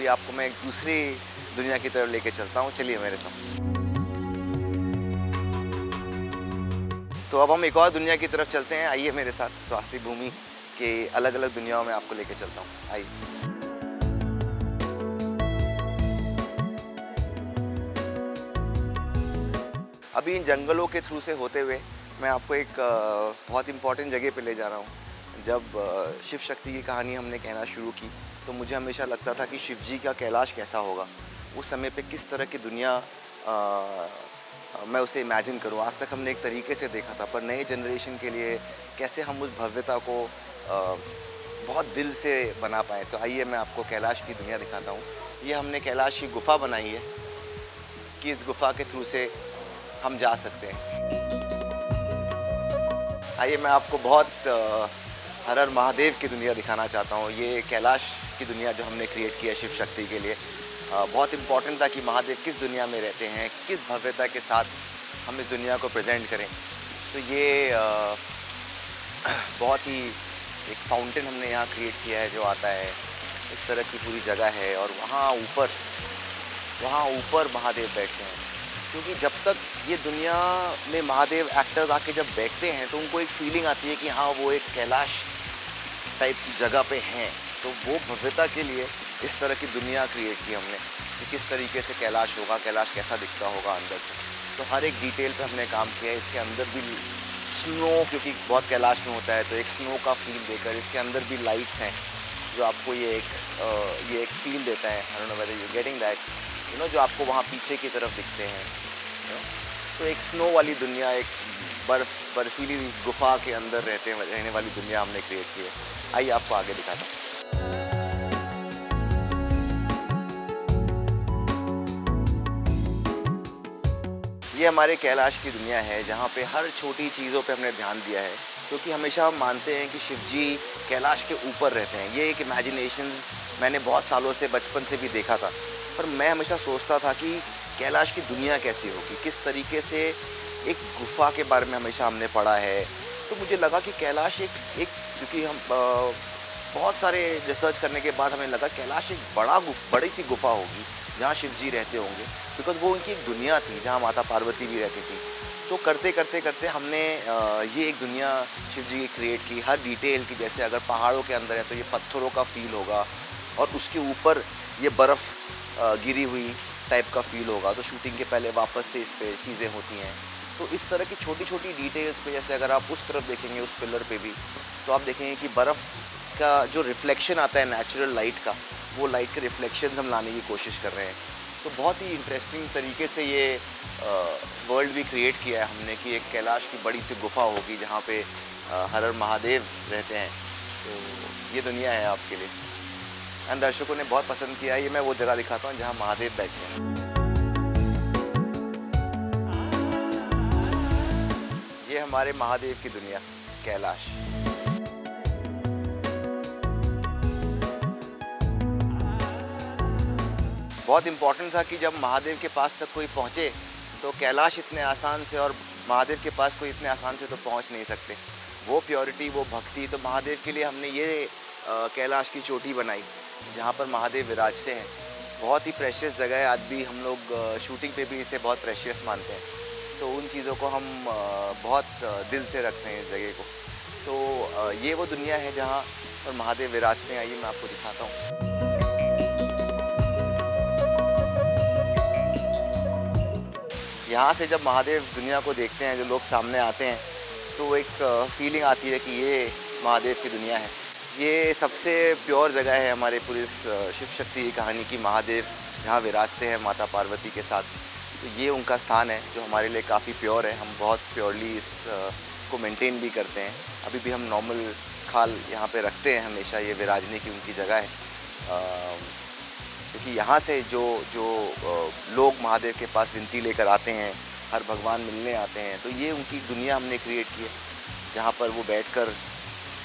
आपको मैं एक दूसरी दुनिया की तरफ लेके चलता हूँ, चलिए मेरे साथ। तो अब हम एक और दुनिया की तरफ चलते हैं, आइए मेरे साथ स्वास्थ्य भूमि के अलग अलग दुनियाओं में आपको लेके चलता हूँ, आइए। अभी इन जंगलों के थ्रू से होते हुए मैं आपको एक बहुत इम्पोर्टेंट जगह पे ले जा रहा हूँ। जब शिव शक्ति की कहानी हमने कहना शुरू की तो मुझे हमेशा लगता था कि शिव जी का कैलाश कैसा होगा, उस समय पे किस तरह की दुनिया मैं उसे इमेजिन करूँ। आज तक हमने एक तरीके से देखा था, पर नए जनरेशन के लिए कैसे हम उस भव्यता को बहुत दिल से बना पाए। तो आइए मैं आपको कैलाश की दुनिया दिखाता हूँ। ये हमने कैलाश की गुफ़ा बनाई है कि इस गुफ़ा के थ्रू से हम जा सकते हैं। आइए मैं आपको बहुत हर हर महादेव की दुनिया दिखाना चाहता हूँ। ये कैलाश की दुनिया जो हमने क्रिएट की है शिव शक्ति के लिए, बहुत इम्पोर्टेंट था कि महादेव किस दुनिया में रहते हैं, किस भव्यता के साथ हम इस दुनिया को प्रेजेंट करें। तो ये बहुत ही एक फाउंटेन हमने यहाँ क्रिएट किया है जो आता है, इस तरह की पूरी जगह है। और वहाँ ऊपर महादेव बैठते हैं, क्योंकि जब तक ये दुनिया में महादेव एक्टर्स आके जब बैठते हैं तो उनको एक फीलिंग आती है कि हाँ वो एक कैलाश टाइप की जगह पे हैं। तो वो भव्यता के लिए इस तरह की दुनिया क्रिएट की हमने कि किस तरीके से कैलाश होगा, कैलाश कैसा दिखता होगा अंदर से। तो हर एक डिटेल पे हमने काम किया है। इसके अंदर भी स्नो, क्योंकि बहुत कैलाश में होता है, तो एक स्नो का फील देकर इसके अंदर भी लाइट्स हैं जो आपको ये एक फील देता है। I don't know whether you getting that, you know, जो आपको वहाँ पीछे की तरफ दिखते हैं। तो एक स्नो वाली दुनिया, एक बर्फीली गुफा के अंदर रहने वाली दुनिया हमने क्रिएट की है। आइए आपको आगे दिखाता हूँ। ये हमारे कैलाश की दुनिया है जहाँ पे हर छोटी चीज़ों पे हमने ध्यान दिया है, क्योंकि हमेशा हम मानते हैं कि शिव जी कैलाश के ऊपर रहते हैं। ये एक इमेजिनेशन मैंने बहुत सालों से, बचपन से भी देखा था, पर मैं हमेशा सोचता था कि कैलाश की दुनिया कैसी होगी, किस तरीके से। एक गुफा के बारे में हमेशा हमने पढ़ा है, तो मुझे लगा कि कैलाश एक क्योंकि हम बहुत सारे रिसर्च करने के बाद हमें लगा कैलाश एक बड़ी सी गुफा होगी जहाँ शिव जी रहते होंगे, बिकॉज वो उनकी एक दुनिया थी जहाँ माता पार्वती भी रहती थी। तो करते करते हमने ये एक दुनिया शिव जी की क्रिएट की, हर डिटेल की। जैसे अगर पहाड़ों के अंदर है तो ये पत्थरों का फील होगा, और उसके ऊपर ये बर्फ़ गिरी हुई टाइप का फील होगा। तो शूटिंग के पहले वापस से इस पे चीज़ें होती हैं। तो इस तरह की छोटी छोटी डिटेल्स पे, जैसे अगर आप उस तरफ देखेंगे, उस पिलर पे भी, तो आप देखेंगे कि बर्फ़ का जो रिफ्लेक्शन आता है नेचुरल लाइट का, वो लाइट के रिफ्लेक्शन हम लाने की कोशिश कर रहे हैं। तो बहुत ही इंटरेस्टिंग तरीके से ये वर्ल्ड भी क्रिएट किया है हमने कि एक कैलाश की बड़ी सी गुफा होगी जहाँ पे हर हर महादेव रहते हैं। तो ये दुनिया है आपके लिए, एंड दर्शकों ने बहुत पसंद किया। ये मैं वो जगह दिखाता हूँ जहाँ महादेव बैठते हैं। ये हमारे महादेव की दुनिया कैलाश। बहुत इम्पोर्टेंट था कि जब महादेव के पास तक कोई पहुँचे तो कैलाश इतने आसान से, और महादेव के पास कोई इतने आसान से तो पहुँच नहीं सकते। वो प्योरिटी, वो भक्ति, तो महादेव के लिए हमने ये कैलाश की चोटी बनाई जहाँ पर महादेव विराजते हैं। बहुत ही प्रेशियस जगह है, आज भी हम लोग शूटिंग पे भी इसे बहुत प्रेशियस मानते हैं। तो उन चीज़ों को हम बहुत दिल से रखते हैं इस जगह को। तो ये वो दुनिया है जहाँ पर महादेव विराजते हैं। आइए मैं आपको दिखाता हूँ। यहाँ से जब महादेव दुनिया को देखते हैं, जो लोग सामने आते हैं, तो एक फीलिंग आती है कि ये महादेव की दुनिया है। ये सबसे प्योर जगह है हमारे पूरी शिव शक्ति की कहानी की। महादेव जहाँ विराजते हैं माता पार्वती के साथ, तो ये उनका स्थान है जो हमारे लिए काफ़ी प्योर है। हम बहुत प्योरली इस को मेंटेन भी करते हैं। अभी भी हम नॉर्मल खाल यहाँ पे रखते हैं हमेशा, ये विराजने की उनकी जगह है। क्योंकि यहाँ से जो लोग महादेव के पास विनती लेकर आते हैं, हर भगवान मिलने आते हैं, तो ये उनकी दुनिया हमने क्रिएट की है जहाँ पर वो बैठकर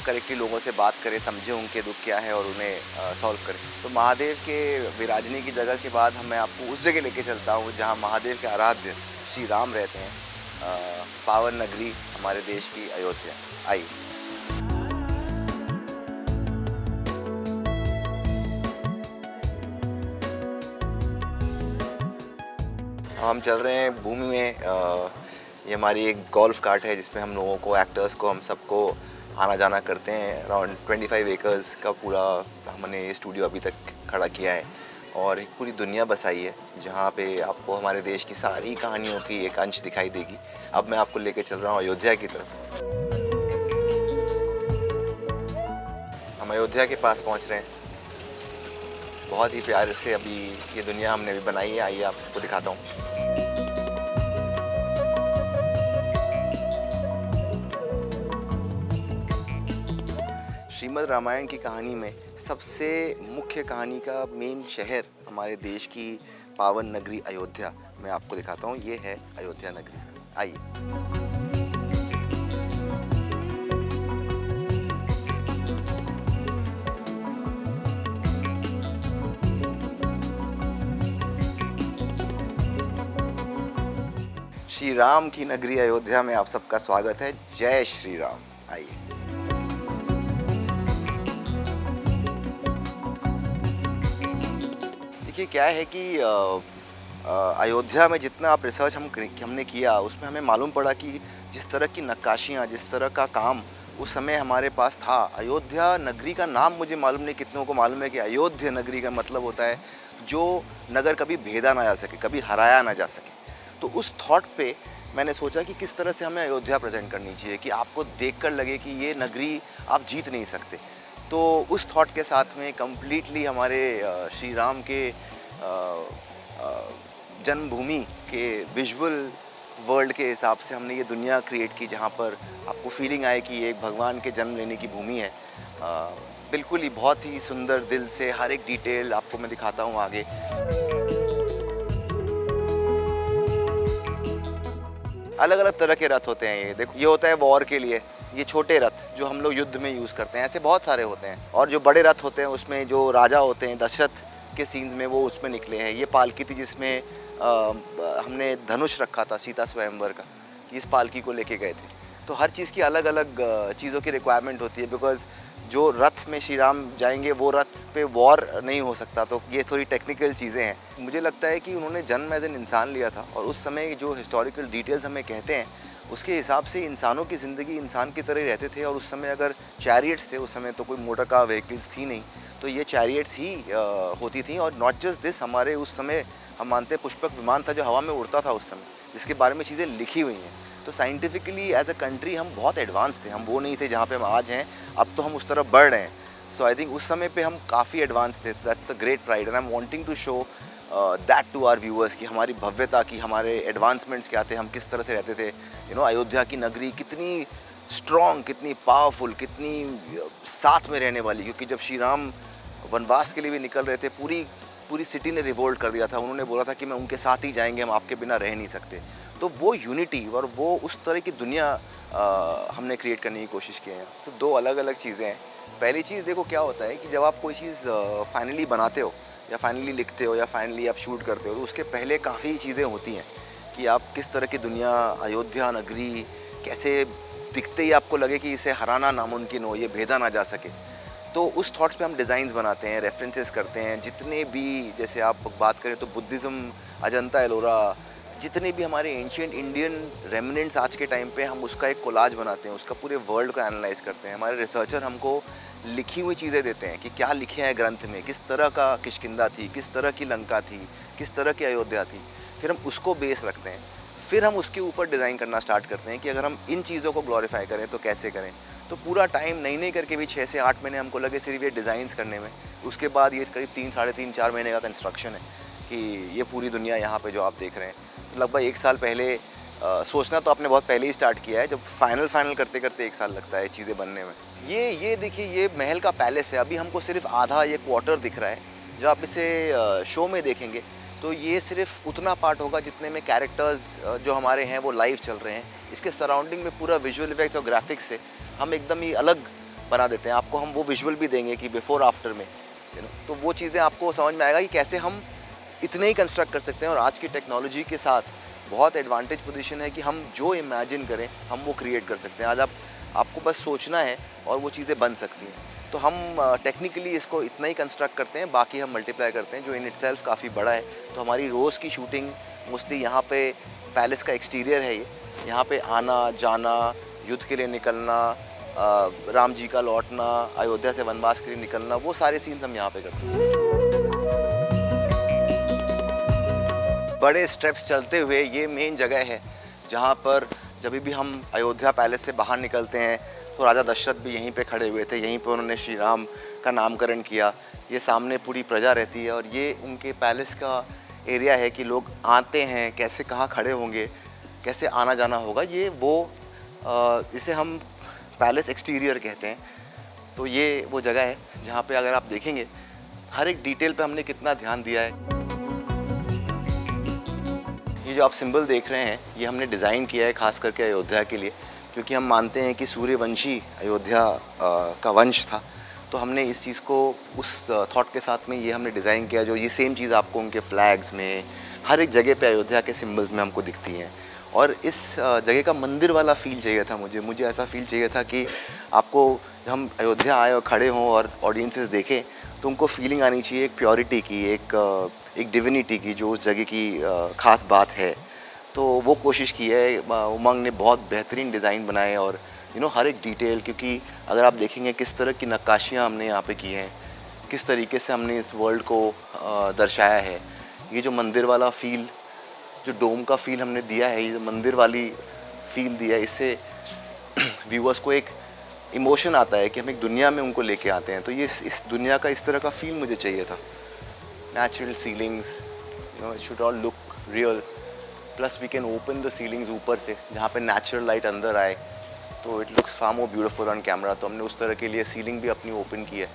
करेक्टली लोगों से बात करें, समझें उनके दुख क्या है और उन्हें सॉल्व करें। तो महादेव के विराजने की जगह के बाद मैं आपको उस जगह लेके चलता हूँ जहाँ महादेव के आराध्य श्री राम रहते हैं, पावन नगरी हमारे देश की अयोध्या। आइए। हम चल रहे हैं भूमि में। ये हमारी एक गोल्फ कार्ट है जिसमें हम लोगों को, एक्टर्स को, हम सबको आना जाना करते हैं। अराउंड 25 एकर्स का पूरा हमने ये स्टूडियो अभी तक खड़ा किया है और एक पूरी दुनिया बसाई है जहाँ पे आपको हमारे देश की सारी कहानियों की एक अंश दिखाई देगी। अब मैं आपको लेके चल रहा हूँ अयोध्या की तरफ। हम अयोध्या के पास पहुँच रहे हैं। बहुत ही प्यार से अभी ये दुनिया हमने भी बनाई है। आइए आपको दिखाता हूँ। श्रीमद् रामायण की कहानी में सबसे मुख्य कहानी का मेन शहर, हमारे देश की पावन नगरी अयोध्या, मैं आपको दिखाता हूँ। ये है अयोध्या नगरी। आइए। श्री राम की नगरी अयोध्या में आप सबका स्वागत है। जय श्री राम। आइए। देखिए क्या है कि अयोध्या में जितना आप रिसर्च हमने किया, उसमें हमें मालूम पड़ा कि जिस तरह की नक्काशियाँ, जिस तरह का काम उस समय हमारे पास था, अयोध्या नगरी का नाम मुझे मालूम नहीं कितनों को मालूम है कि अयोध्या नगरी का मतलब होता है जो नगर कभी भेदा ना जा सके, कभी हराया ना जा सके। तो उस थॉट पे मैंने सोचा कि किस तरह से हमें अयोध्या प्रेजेंट करनी चाहिए कि आपको देखकर लगे कि ये नगरी आप जीत नहीं सकते। तो उस थॉट के साथ में कम्प्लीटली हमारे श्री राम के जन्मभूमि के विजुअल वर्ल्ड के हिसाब से हमने ये दुनिया क्रिएट की जहाँ पर आपको फीलिंग आए कि ये एक भगवान के जन्म लेने की भूमि है। बिल्कुल ही बहुत ही सुंदर, दिल से हर एक डिटेल आपको मैं दिखाता हूँ आगे। अलग अलग तरह के रथ होते हैं। ये देखो, ये होता है वॉर के लिए, ये छोटे रथ जो हम लोग युद्ध में यूज़ करते हैं। ऐसे बहुत सारे होते हैं। और जो बड़े रथ होते हैं उसमें जो राजा होते हैं, दशरथ के सीन्स में वो उसमें निकले हैं। ये पालकी थी जिसमें हमने धनुष रखा था सीता स्वयंवर का, कि इस पालकी को लेके गए थे। तो हर चीज़ की अलग अलग चीज़ों की रिक्वायरमेंट होती है, बिकॉज जो रथ में श्री राम जाएंगे वो रथ पे वॉर नहीं हो सकता। तो ये थोड़ी टेक्निकल चीज़ें हैं। मुझे लगता है कि उन्होंने जन्म एज एन इंसान लिया था और उस समय जो हिस्टोरिकल डिटेल्स हमें कहते हैं उसके हिसाब से इंसानों की ज़िंदगी इंसान की तरह ही रहते थे। और उस समय अगर चैरियट्स थे, उस समय तो कोई मोटर कार व्हीकल्स थी नहीं, तो ये चैरियट्स ही होती थी। और नॉट जस्ट दिस, हमारे उस समय हम मानते हैं पुष्पक विमान था जो हवा में उड़ता था उस समय, जिसके बारे में चीज़ें लिखी हुई हैं। तो साइंटिफिकली एज अ कंट्री हम बहुत एडवांस थे। हम वो नहीं थे जहाँ पे हम आज हैं। अब तो हम उस तरफ बढ़ रहे हैं। सो आई थिंक उस समय पे हम काफ़ी एडवांस थे। That's the great pride and I am wanting to show that to our viewers कि हमारी भव्यता की, हमारे एडवांसमेंट्स क्या थे, हम किस तरह से रहते थे। अयोध्या की नगरी कितनी स्ट्रॉन्ग, कितनी पावरफुल, कितनी साथ में रहने वाली। क्योंकि जब श्री राम वनवास के लिए भी निकल रहे थे, पूरी सिटी ने रिवोल्ट कर दिया था। उन्होंने बोला था कि मैं उनके साथ ही जाएंगे, हम आपके बिना रह नहीं सकते। तो वो यूनिटी और वो उस तरह की दुनिया हमने क्रिएट करने की कोशिश की है। तो दो अलग अलग चीज़ें हैं। पहली चीज़ देखो क्या होता है कि जब आप कोई चीज़ फाइनली बनाते हो या फाइनली लिखते हो या फाइनली आप शूट करते हो, तो उसके पहले काफ़ी चीज़ें होती हैं कि आप किस तरह की दुनिया, अयोध्या नगरी कैसे दिखते ही आपको लगे कि इसे हराना नामुमकिन हो, ये भेदा ना जा सके। तो उस थॉट्स पे हम डिज़ाइंस बनाते हैं, रेफरेंसेस करते हैं। जितने भी, जैसे आप बात करें तो बुद्धिज़्म, अजंता एलोरा, जितने भी हमारे एंशियंट इंडियन रेमिनेंट्स आज के टाइम पे, हम उसका एक कोलाज बनाते हैं, उसका पूरे वर्ल्ड को एनालाइज करते हैं। हमारे रिसर्चर हमको लिखी हुई चीज़ें देते हैं कि क्या लिखे हैं ग्रंथ में, किस तरह का किष्किंधा थी, किस तरह की लंका थी, किस तरह की अयोध्या थी। फिर हम उसको बेस रखते हैं। फिर हम उसके ऊपर डिज़ाइन करना स्टार्ट करते हैं कि अगर हम इन चीज़ों को ग्लोरीफाई करें तो कैसे करें। तो पूरा टाइम नहीं करके भी 6 से 8 महीने हमको लगे सिर्फ ये डिज़ाइंस करने में। उसके बाद ये करीब 3, साढ़े 3, 4 महीने का कंस्ट्रक्शन है कि ये पूरी दुनिया यहाँ पे जो आप देख रहे हैं। तो लगभग 1 साल पहले सोचना तो आपने बहुत पहले ही स्टार्ट किया है। जब फाइनल करते करते 1 साल लगता है चीज़ें बनने में। ये देखिए, ये महल का पैलेस है। अभी हमको सिर्फ आधा ये क्वार्टर दिख रहा है। जब आप इसे शो में देखेंगे तो ये सिर्फ उतना पार्ट होगा जितने में कैरेक्टर्स जो हमारे हैं वो लाइव चल रहे हैं। इसके सराउंडिंग में पूरा विजुअल इफेक्ट्स और ग्राफिक्स से हम एकदम ही अलग बना देते हैं। आपको हम वो विजुअल भी देंगे कि बिफोर आफ्टर में, तो वो चीज़ें आपको समझ में आएगा कि कैसे हम इतने ही कंस्ट्रक्ट कर सकते हैं। और आज की टेक्नोलॉजी के साथ बहुत एडवांटेज पोजीशन है कि हम जो इमेजिन करें हम वो क्रिएट कर सकते हैं। आज आपको बस सोचना है और वो चीज़ें बन सकती हैं। तो हम टेक्निकली इसको इतना ही कंस्ट्रक्ट करते हैं, बाकी हम मल्टीप्लाई करते हैं, जो इन इटसेल्फ काफ़ी बड़ा है। तो हमारी रोज़ की शूटिंग मोस्टली यहाँ पे पैलेस का एक्सटीरियर है ये। यहाँ पे आना जाना, युद्ध के लिए निकलना, राम जी का लौटना, अयोध्या से वनवास के लिए निकलना, वो सारे सीन्स हम यहाँ पे करते हैं। बड़े स्टेप्स चलते हुए ये मेन जगह है जहाँ पर जब भी हम अयोध्या पैलेस से बाहर निकलते हैं तो राजा दशरथ भी यहीं पे खड़े हुए थे, यहीं पे उन्होंने श्री राम का नामकरण किया। ये सामने पूरी प्रजा रहती है और ये उनके पैलेस का एरिया है कि लोग आते हैं, कैसे कहाँ खड़े होंगे, कैसे आना जाना होगा, ये वो इसे हम पैलेस एक्सटीरियर कहते हैं। तो ये वो जगह है जहाँ पे अगर आप देखेंगे हर एक डिटेल पे हमने कितना ध्यान दिया है। ये जो आप सिंबल देख रहे हैं ये हमने डिज़ाइन किया है खास करके अयोध्या के लिए, क्योंकि हम मानते हैं कि सूर्यवंशी अयोध्या का वंश था। तो हमने इस चीज़ को उस थॉट के साथ में ये हमने डिज़ाइन किया, जो ये सेम चीज़ आपको उनके फ्लैग्स में हर एक जगह पे अयोध्या के सिंबल्स में हमको दिखती हैं। और इस जगह का मंदिर वाला फ़ील चाहिए था मुझे ऐसा फ़ील चाहिए था कि आपको हम अयोध्या आए और खड़े हों और ऑडियंसेस देखें तो उनको फीलिंग आनी चाहिए एक प्योरिटी की, एक डिविनिटी की, जो उस जगह की ख़ास बात है। तो वो कोशिश की है। उमंग ने बहुत बेहतरीन डिज़ाइन बनाए और हर एक डिटेल, क्योंकि अगर आप देखेंगे किस तरह की नक्काशियाँ हमने यहाँ पे की हैं, किस तरीके से हमने इस वर्ल्ड को दर्शाया है। ये जो मंदिर वाला फ़ील, जो डोम का फ़ील हमने दिया है, ये जो मंदिर वाली फ़ील दिया है, इससे व्यूअर्स को एक इमोशन आता है कि हम एक दुनिया में उनको लेके आते हैं। तो ये इस दुनिया का इस तरह का फ़ील मुझे चाहिए था। Natural ceilings, it should all look real, plus we can open the ceilings ऊपर से जहाँ पे नेचुरल लाइट अंदर आए तो it looks far more beautiful on camera. तो हमने उस तरह के लिए सीलिंग भी अपनी ओपन की है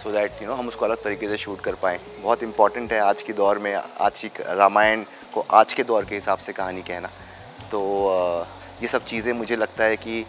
सो दैट हम उसको अलग तरीके से शूट कर पाएँ। बहुत इंपॉर्टेंट है आज के दौर में, आज की रामायण को आज के दौर के हिसाब से कहानी कहना। तो ये सब चीज़ें मुझे लगता है कि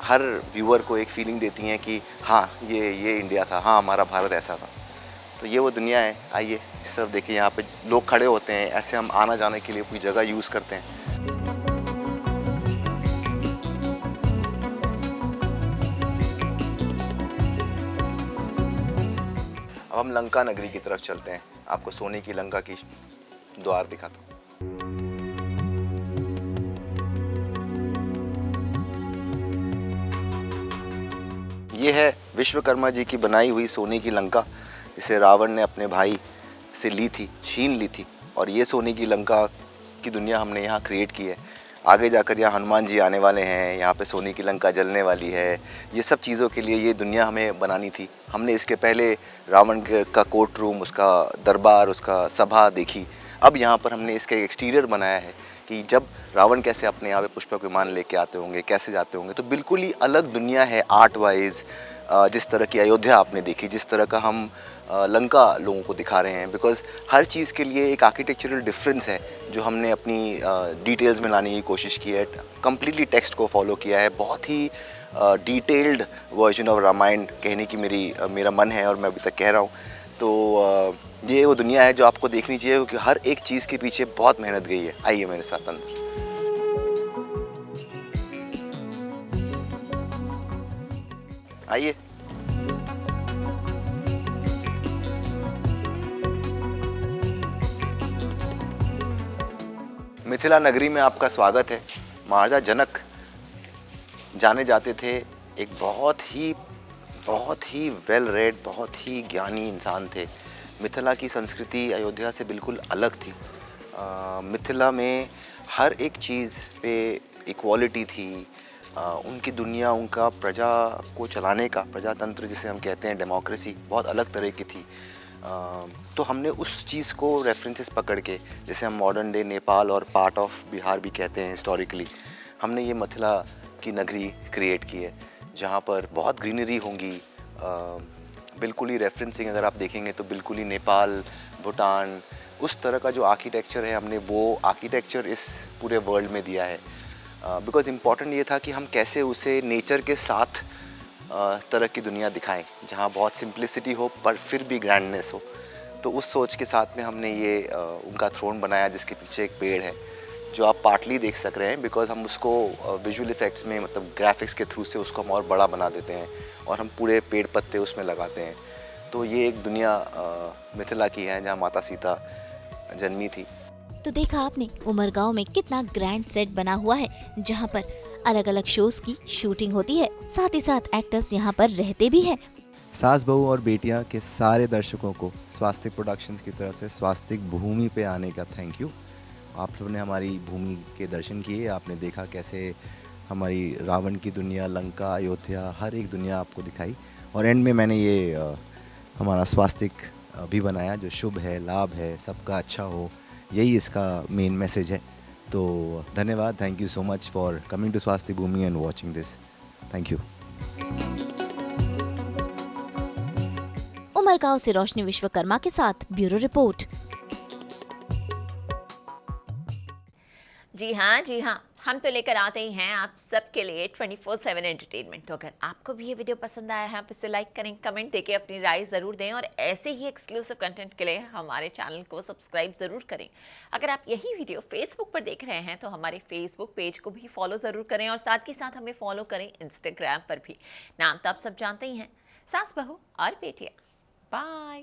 हर व्यूअर को एक फीलिंग देती हैं कि हाँ ये इंडिया था, हाँ हमारा भारत ऐसा था। तो ये वो दुनिया है। आइए इस तरफ देखिए, यहाँ पे लोग खड़े होते हैं, ऐसे हम आना जाने के लिए कोई जगह यूज़ करते हैं। अब हम लंका नगरी की तरफ चलते हैं, आपको सोने की लंका की द्वार दिखाता हूँ। ये है विश्वकर्मा जी की बनाई हुई सोने की लंका, जिसे रावण ने अपने भाई से ली थी, छीन ली थी। और ये सोने की लंका की दुनिया हमने यहाँ क्रिएट की है। आगे जाकर यहाँ हनुमान जी आने वाले हैं, यहाँ पे सोने की लंका जलने वाली है। ये सब चीज़ों के लिए ये दुनिया हमें बनानी थी। हमने इसके पहले रावण का कोर्ट रूम, उसका दरबार, उसका सभा देखी। अब यहाँ पर हमने इसका एक्सटीरियर बनाया है कि जब रावण कैसे अपने यहाँ पे पुष्पक विमान लेके आते होंगे, कैसे जाते होंगे। तो बिल्कुल ही अलग दुनिया है आर्ट वाइज। जिस तरह की अयोध्या आपने देखी, जिस तरह का हम लंका लोगों को दिखा रहे हैं, बिकॉज़ हर चीज़ के लिए एक आर्किटेक्चरल डिफरेंस है जो हमने अपनी डिटेल्स में लाने की कोशिश की है। कम्प्लीटली टेक्स्ट को फॉलो किया है। बहुत ही डिटेल्ड वर्जन ऑफ रामायण कहने की मेरा मन है और मैं अभी तक कह रहा हूँ। तो ये वो दुनिया है जो आपको देखनी चाहिए, क्योंकि हर एक चीज़ के पीछे बहुत मेहनत गई है। आइए मेरे साथ अंदर। आइए। मिथिला नगरी में आपका स्वागत है। महाराजा जनक जाने जाते थे एक बहुत ही वेल रेड, बहुत ही ज्ञानी इंसान थे। मिथिला की संस्कृति अयोध्या से बिल्कुल अलग थी। मिथिला में हर एक चीज़ पे इक्वालिटी थी। उनकी दुनिया, उनका प्रजा को चलाने का प्रजातंत्र जिसे हम कहते हैं, डेमोक्रेसी, बहुत अलग तरह की थी। तो हमने उस चीज़ को रेफरेंसेस पकड़ के, जैसे हम मॉडर्न डे नेपाल और पार्ट ऑफ बिहार भी कहते हैं हिस्टोरिकली, हमने ये मिथिला की नगरी क्रिएट की है जहाँ पर बहुत ग्रीनरी होंगी। बिल्कुल ही रेफरेंसिंग अगर आप देखेंगे तो बिल्कुल ही नेपाल, भूटान, उस तरह का जो आर्किटेक्चर है हमने वो आर्किटेक्चर इस पूरे वर्ल्ड में दिया है। बिकॉज़ इम्पॉर्टेंट ये था कि हम कैसे उसे नेचर के साथ तरह की दुनिया दिखाएं जहाँ बहुत सिंप्लिसिटी हो पर फिर भी ग्रैंडनेस हो। तो उस सोच के साथ में हमने ये उनका थ्रोन बनाया जिसके पीछे एक पेड़ है। जो आप पार्टली देख सक रहे हैं, बिकॉज हम उसको विजुअल इफेक्ट्स में मतलब ग्राफिक्स के थ्रू से उसको हम और बड़ा बना देते हैं और हम पूरे पेड़ पत्ते उसमें लगाते हैं। तो ये एक दुनिया मिथिला की है जहाँ माता सीता जन्मी थी। तो देखा आपने उमरगांव में कितना ग्रैंड सेट बना हुआ है, जहाँ पर अलग अलग शोज की शूटिंग होती है, साथ ही साथ एक्टर्स यहाँ पर रहते भी हैं। सास बहू और बेटियां के सारे दर्शकों को स्वास्तिक प्रोडक्शंस की तरफ से स्वास्तिक भूमि पे आने का थैंक यू। आप सबने हमारी भूमि के दर्शन किए, आपने देखा कैसे हमारी रावण की दुनिया, लंका, अयोध्या, हर एक दुनिया आपको दिखाई। और एंड में मैंने ये हमारा स्वास्तिक भी बनाया जो शुभ है, लाभ है, सबका अच्छा हो, यही इसका मेन मैसेज है। तो धन्यवाद, thank you so much for coming to Swastik Bhoomi and watching this. Thank you. Umargaon से रोशनी विश्वकर्मा के साथ ब्यूरो रिपोर्ट। जी हाँ, हम तो लेकर आते ही हैं आप सबके लिए 24/7 एंटरटेनमेंट। तो अगर आपको भी ये वीडियो पसंद आया है, आप इसे लाइक करें, कमेंट देके अपनी राय ज़रूर दें और ऐसे ही एक्सक्लूसिव कंटेंट के लिए हमारे चैनल को सब्सक्राइब ज़रूर करें। अगर आप यही वीडियो फेसबुक पर देख रहे हैं तो हमारे फेसबुक पेज को भी फॉलो ज़रूर करें और साथ ही साथ हमें फॉलो करें इंस्टाग्राम पर भी। नाम तो आप सब जानते ही हैं, सास बहू और बेटियाँ। बाय।